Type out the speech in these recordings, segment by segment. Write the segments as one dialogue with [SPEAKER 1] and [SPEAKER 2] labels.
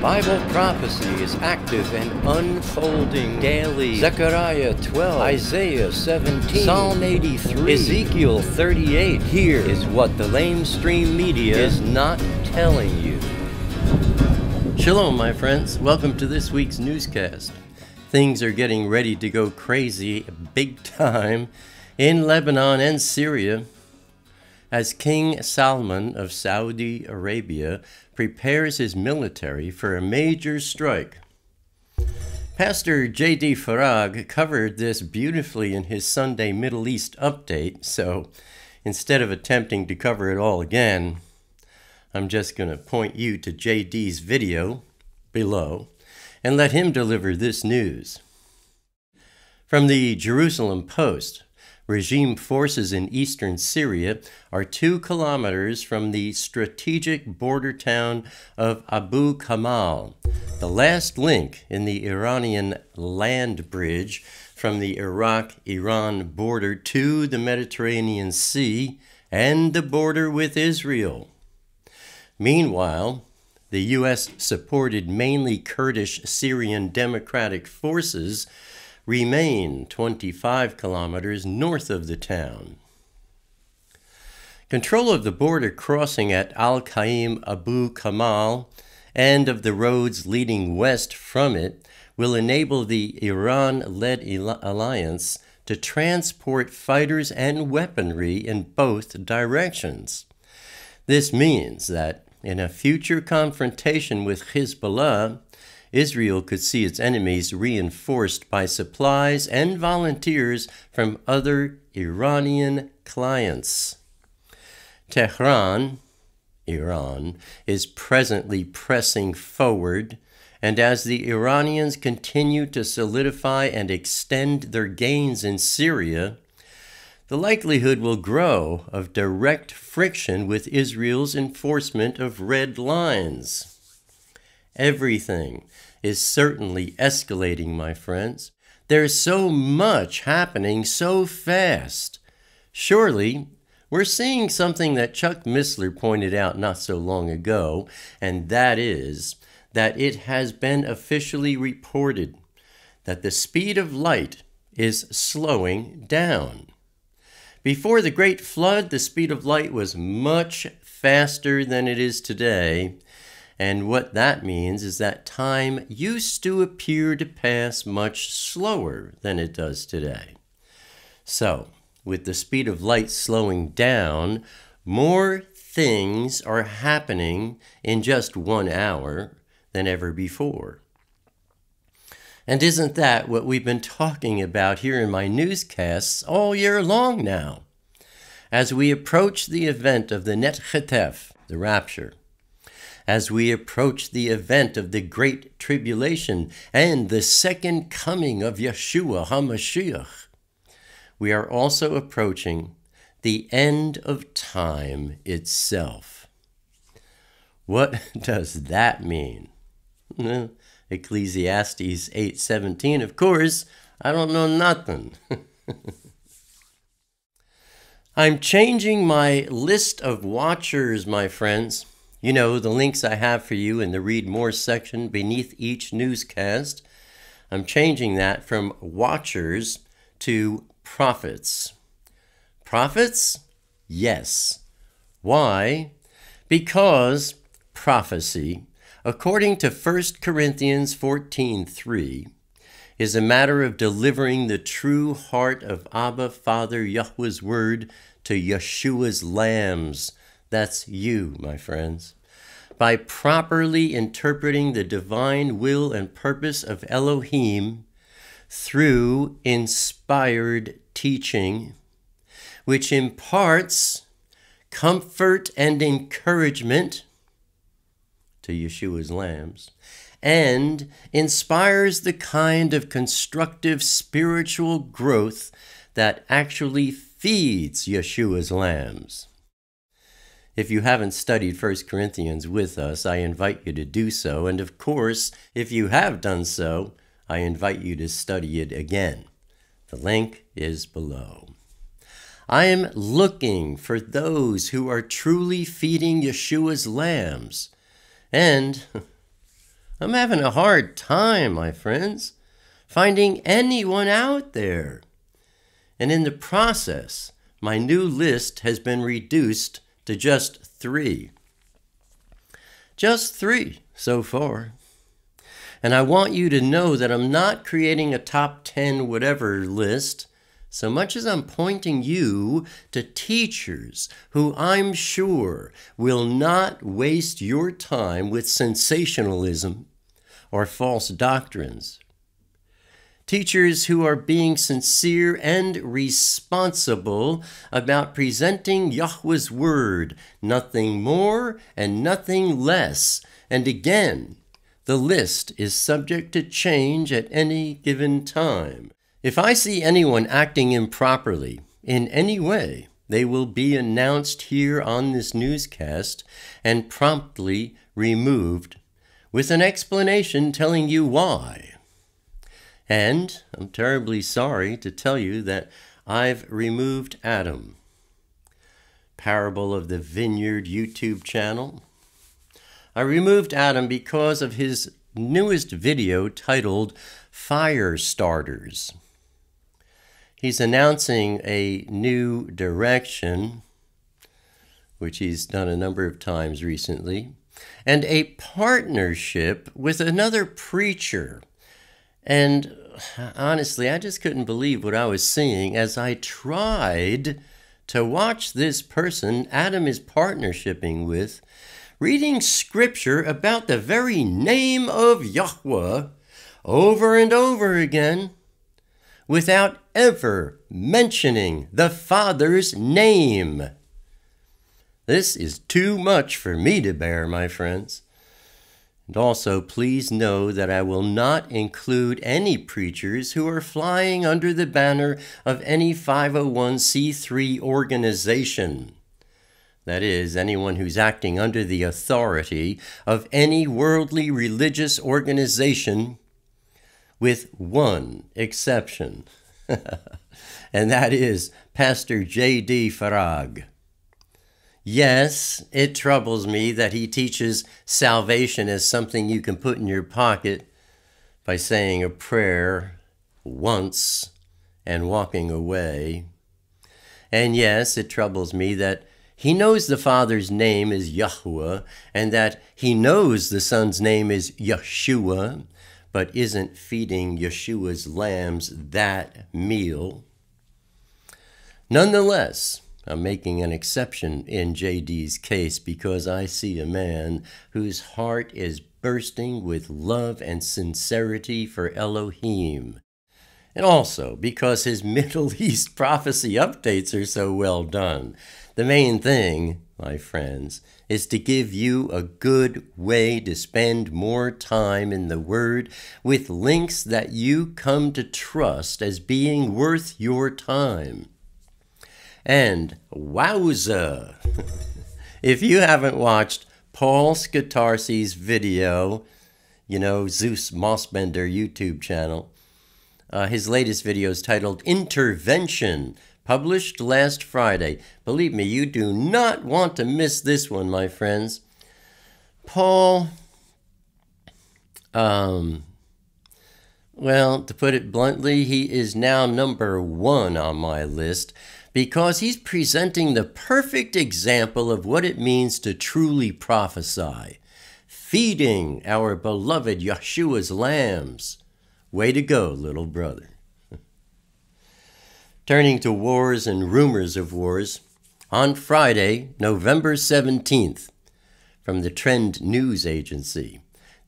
[SPEAKER 1] Bible prophecy is active and unfolding daily. Zechariah 12, Isaiah 17, Psalm 83, Ezekiel 38. Here is what the LameStream Media is not telling you. Shalom, my friends. Welcome to this week's newscast. Things are getting ready to go crazy big time in Lebanon and Syria as King Salman of Saudi Arabia prepares his military for a major strike. Pastor J.D. Farag covered this beautifully in his Sunday Middle East update, so instead of attempting to cover it all again, I'm just going to point you to J.D.'s video below and let him deliver this news. From the Jerusalem Post, regime forces in eastern Syria are 2 kilometers from the strategic border town of Abu Kamal, the last link in the Iranian land bridge from the Iraq-Iran border to the Mediterranean Sea and the border with Israel. Meanwhile, the U.S.-supported mainly Kurdish Syrian Democratic Forces remain 25 kilometers north of the town. Control of the border crossing at Al-Qaim Abu Kamal and of the roads leading west from it will enable the Iran-led alliance to transport fighters and weaponry in both directions. This means that in a future confrontation with Hezbollah, Israel could see its enemies reinforced by supplies and volunteers from other Iranian clients. Tehran, Iran, is presently pressing forward, and as the Iranians continue to solidify and extend their gains in Syria, the likelihood will grow of direct friction with Israel's enforcement of red lines. Everything is certainly escalating, my friends. There's so much happening so fast. Surely, we're seeing something that Chuck Missler pointed out not so long ago, and that is that it has been officially reported that the speed of light is slowing down. Before the Great Flood, the speed of light was much faster than it is today. And what that means is that time used to appear to pass much slower than it does today. So, with the speed of light slowing down, more things are happening in just 1 hour than ever before. And isn't that what we've been talking about here in my newscasts all year long now? As we approach the event of the Net Chetef, the rapture, as we approach the event of the Great Tribulation and the second coming of Yeshua HaMashiach, we are also approaching the end of time itself. What does that mean? Ecclesiastes 8:17, of course, I don't know nothing. I'm changing my list of watchers, my friends. You know, the links I have for you in the Read More section beneath each newscast. I'm changing that from watchers to prophets. Prophets? Yes. Why? Because prophecy, according to 1 Corinthians 14:3, is a matter of delivering the true heart of Abba, Father, Yahweh's word to Yeshua's lambs. That's you, my friends. By properly interpreting the divine will and purpose of Elohim through inspired teaching, which imparts comfort and encouragement to Yeshua's lambs, and inspires the kind of constructive spiritual growth that actually feeds Yeshua's lambs. If you haven't studied 1 Corinthians with us, I invite you to do so. And of course, if you have done so, I invite you to study it again. The link is below. I am looking for those who are truly feeding Yeshua's lambs. And I'm having a hard time, my friends, finding anyone out there. And in the process, my new list has been reduced to just 3. Just 3 so far. And I want you to know that I'm not creating a top 10 whatever list, so much as I'm pointing you to teachers who I'm sure will not waste your time with sensationalism or false doctrines. Teachers who are being sincere and responsible about presenting Yahweh's word, nothing more and nothing less. And again, the list is subject to change at any given time. If I see anyone acting improperly in any way, they will be announced here on this newscast and promptly removed with an explanation telling you why. And I'm terribly sorry to tell you that I've removed Adam. Parable of the Vineyard YouTube channel. I removed Adam because of his newest video titled Fire Starters. He's announcing a new direction, which he's done a number of times recently, and a partnership with another preacher. And honestly, I just couldn't believe what I was seeing as I tried to watch this person Adam is partnershiping with, reading scripture about the very name of Yahweh over and over again without ever mentioning the Father's name. This is too much for me to bear, my friends. And also, please know that I will not include any preachers who are flying under the banner of any 501c3 organization. That is, anyone who's acting under the authority of any worldly religious organization, with one exception, and that is Pastor J.D. Farag. Yes, it troubles me that he teaches salvation as something you can put in your pocket by saying a prayer once and walking away. And yes, it troubles me that he knows the Father's name is Yahweh and that he knows the Son's name is Yeshua, but isn't feeding Yeshua's lambs that meal. Nonetheless, I'm making an exception in JD's case because I see a man whose heart is bursting with love and sincerity for Elohim. And also because his Middle East prophecy updates are so well done. The main thing, my friends, is to give you a good way to spend more time in the Word with links that you come to trust as being worth your time. And wowza! If you haven't watched Paul Skatarsi's video, Zeus Mossbender YouTube channel, his latest video is titled Intervention, published last Friday. Believe me, you do not want to miss this one, my friends. Paul, well, to put it bluntly, he is now number 1 on my list because he's presenting the perfect example of what it means to truly prophesy, feeding our beloved Yeshua's lambs. Way to go, little brother. Turning to wars and rumors of wars, on Friday, November 17th, from the Trend News Agency,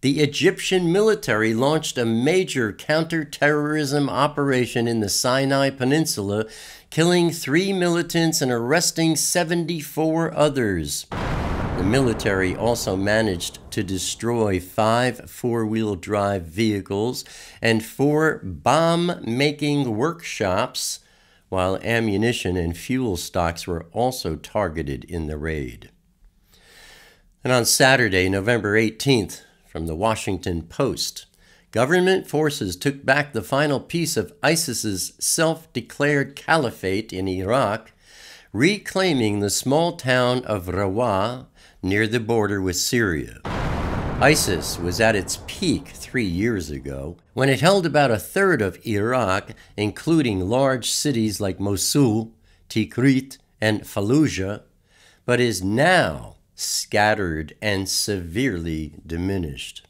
[SPEAKER 1] the Egyptian military launched a major counterterrorism operation in the Sinai Peninsula, killing 3 militants and arresting 74 others. The military also managed to destroy 5 four-wheel drive vehicles and 4 bomb-making workshops, while ammunition and fuel stocks were also targeted in the raid. And on Saturday, November 18th, from the Washington Post, government forces took back the final piece of ISIS's self-declared caliphate in Iraq, reclaiming the small town of Rawah near the border with Syria. ISIS was at its peak 3 years ago, when it held about a third of Iraq, including large cities like Mosul, Tikrit, and Fallujah, but is now scattered and severely diminished.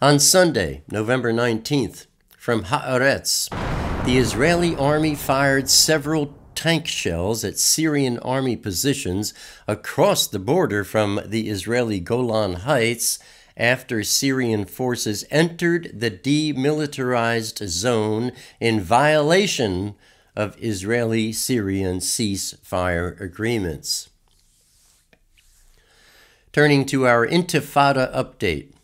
[SPEAKER 1] On Sunday, November 19th, from Haaretz, the Israeli army fired several tank shells at Syrian army positions across the border from the Israeli Golan Heights after Syrian forces entered the demilitarized zone in violation of Israeli-Syrian ceasefire agreements. Turning to our Intifada update,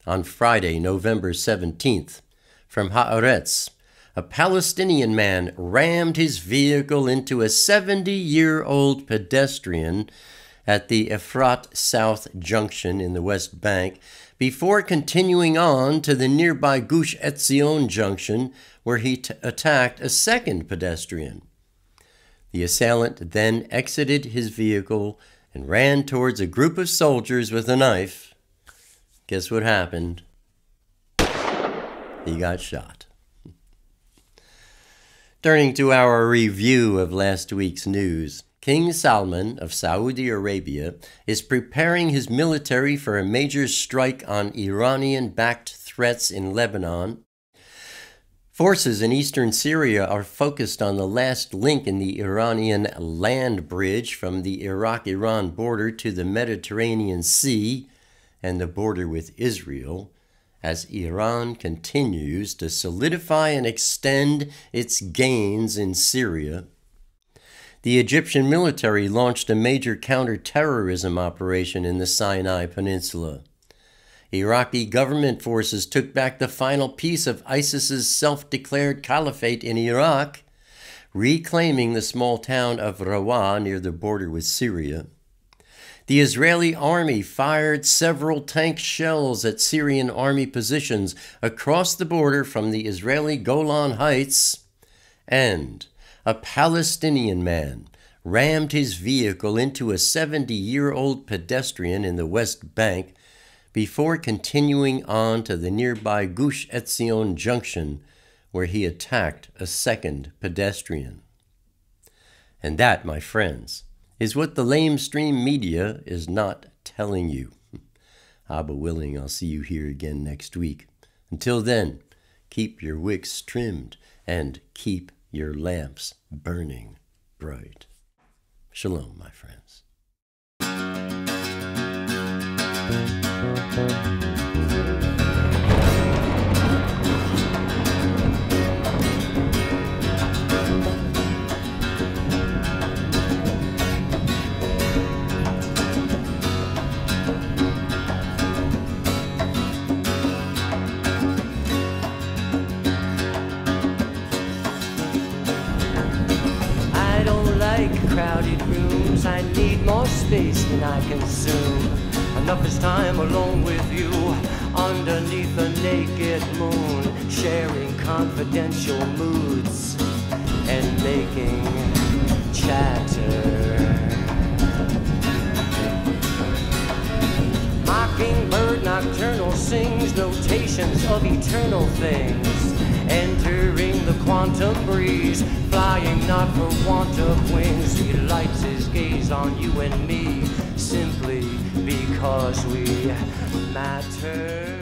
[SPEAKER 1] on Friday, November 17th, from Haaretz, a Palestinian man rammed his vehicle into a 70-year-old pedestrian at the Efrat South Junction in the West Bank before continuing on to the nearby Gush Etzion Junction, where he attacked a second pedestrian. The assailant then exited his vehicle and ran towards a group of soldiers with a knife. Guess what happened? He got shot. Turning to our review of last week's news, King Salman of Saudi Arabia is preparing his military for a major strike on Iranian-backed threats in Lebanon. Forces in eastern Syria are focused on the last link in the Iranian land bridge from the Iraq-Iran border to the Mediterranean Sea and the border with Israel, as Iran continues to solidify and extend its gains in Syria. The Egyptian military launched a major counter-terrorism operation in the Sinai Peninsula. Iraqi government forces took back the final piece of ISIS's self-declared caliphate in Iraq, reclaiming the small town of Rawah near the border with Syria. The Israeli army fired several tank shells at Syrian army positions across the border from the Israeli Golan Heights, and a Palestinian man rammed his vehicle into a 70-year-old pedestrian in the West Bank before continuing on to the nearby Gush Etzion Junction, where he attacked a second pedestrian. And that, my friends, is what the LameStream Media is not telling you. Abba willing, I'll see you here again next week. Until then, keep your wicks trimmed and keep your lamps burning bright. Shalom, my friends.
[SPEAKER 2] Crowded rooms, I need more space than I consume. Enough is time alone with you, underneath a naked moon, sharing confidential moods and making chatter. Mockingbird nocturnal sings notations of eternal things, entering the quantum breeze, flying not for want of wings. He lights his gaze on you and me, simply because we matter.